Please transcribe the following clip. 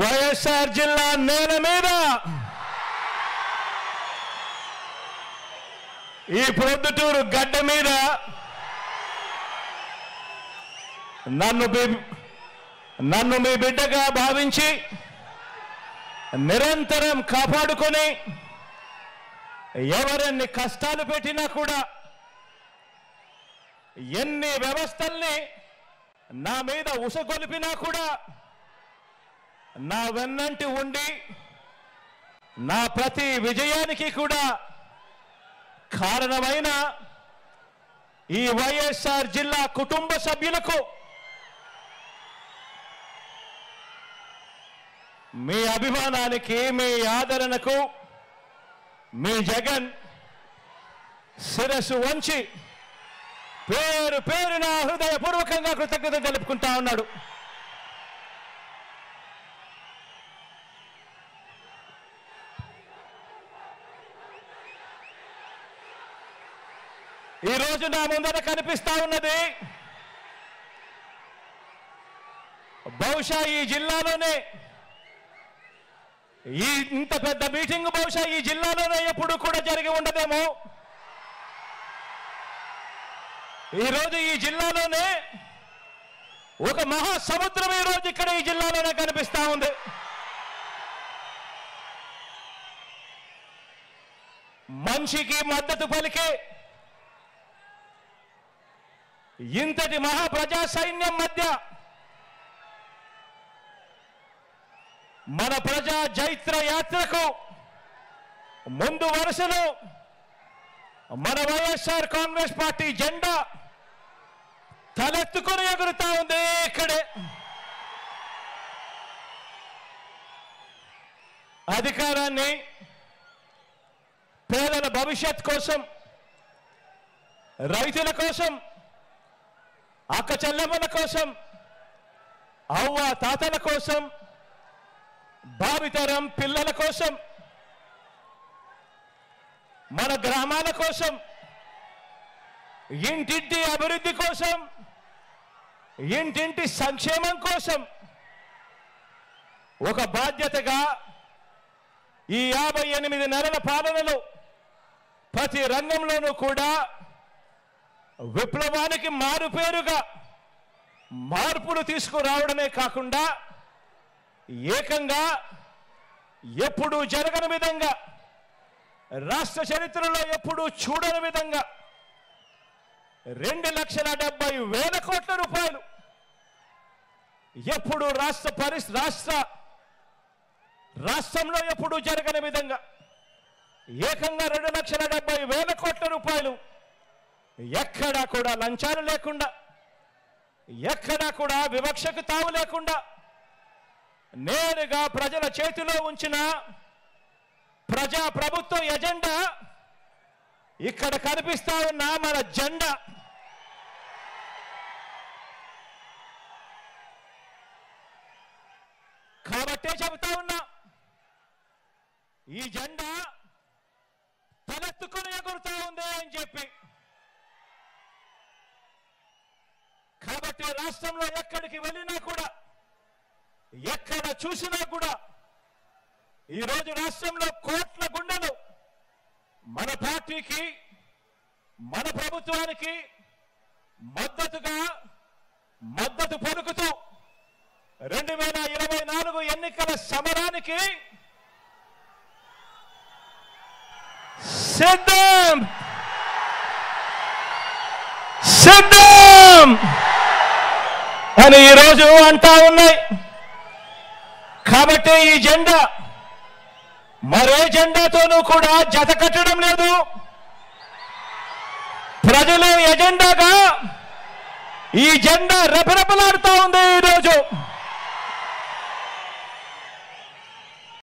వైఎస్ఆర్ జిల్లా నేల మీద ఈ ప్రొద్దుటూరు గడ్డ మీద నన్ను మీ బిడ్డగా భావించి నిరంతరం కాపాడుకొని ఎవరెన్ని కష్టాలు పెట్టినా కూడా ఎన్ని వ్యవస్థల్ని నా మీద ఉసగొలిపినా కూడా నా వెన్నంటి ఉండి నా ప్రతి విజయానికి కూడా కారణమైన ఈ వైఎస్ఆర్ జిల్లా కుటుంబ సభ్యులకు మీ అభిమానానికి మీ ఆదరణకు మీ జగన్ శిరస్సు వంచి పేరు పేరున హృదయపూర్వకంగా కృతజ్ఞత తెలుపుకుంటా ఉన్నాడు. ఈ రోజు నా ముందర కనిపిస్తా ఉన్నది బహుశా ఈ జిల్లాలోనే ఇంత పెద్ద మీటింగ్ బహుశా ఈ జిల్లాలోనే ఎప్పుడు కూడా జరిగి ఉండదేమో. ఈరోజు ఈ జిల్లాలోనే ఒక మహాసముద్రం ఈరోజు ఇక్కడ ఈ జిల్లాలోనే కనిపిస్తా ఉంది. మనిషికి మద్దతు పలికే ఇంతటి మహాప్రజా సైన్యం మధ్య మన ప్రజా జైత్ర యాత్రకు ముందు వరుసలో మన వైఎస్ఆర్ కాంగ్రెస్ పార్టీ జెండా తలెత్తుకొని ఎగురుతా ఉంది. ఇక్కడే అధికారాన్ని పేదల భవిష్యత్ కోసం, రైతుల కోసం, అక్క చెల్లెమ్మల కోసం, అవ్వ తాతల కోసం, భావితరం పిల్లల కోసం, మన గ్రామాల కోసం, ఇంటింటి అభివృద్ధి కోసం, ఇంటింటి సంక్షేమం కోసం ఒక బాధ్యతగా ఈ 58 నెలల పాలనలో ప్రతి రంగంలోనూ కూడా విప్లవానికి మారుపేరుగా మార్పులు తీసుకురావడమే కాకుండా ఏకంగా ఎప్పుడూ జరగని విధంగా, రాష్ట్ర చరిత్రలో ఎప్పుడూ చూడని విధంగా 2,70,000 కోట్ల రూపాయలు ఎప్పుడు రాష్ట్రంలో ఎప్పుడూ జరగని విధంగా ఏకంగా 2,70,000 కోట్ల రూపాయలు ఎక్కడా కూడా లంచాలు లేకుండా, ఎక్కడా కూడా వివక్షకు తావు లేకుండా నేరుగా ప్రజల చేతిలో ఉంచిన ప్రజా ప్రభుత్వ ఎజెండా ఇక్కడ కనిపిస్తా ఉన్న మన జెండా. కాబట్టే చెబుతా ఉన్నా, ఈ జెండా తలెత్తుకుని ఎగురుతా ఉంది అని చెప్పి. కాబట్టి రాష్ట్రంలో ఎక్కడికి వెళ్ళినా కూడా, ఎక్కడ చూసినా కూడా ఈరోజు రాష్ట్రంలో కోట్ల గుండెలు మన పార్టీకి, మన ప్రభుత్వానికి మద్దతు పలుకుతూ 2024 ఎన్నికల సమరానికి సిద్ధం అని ఈరోజు అంటా ఉన్నాయి. కాబట్టి ఈ జెండా మరే జెండాతోనూ కూడా జత కట్టడం లేదు. ప్రజల ఎజెండాగా ఈ జెండా రెపరెపలాడుతూ ఉంది ఈరోజు.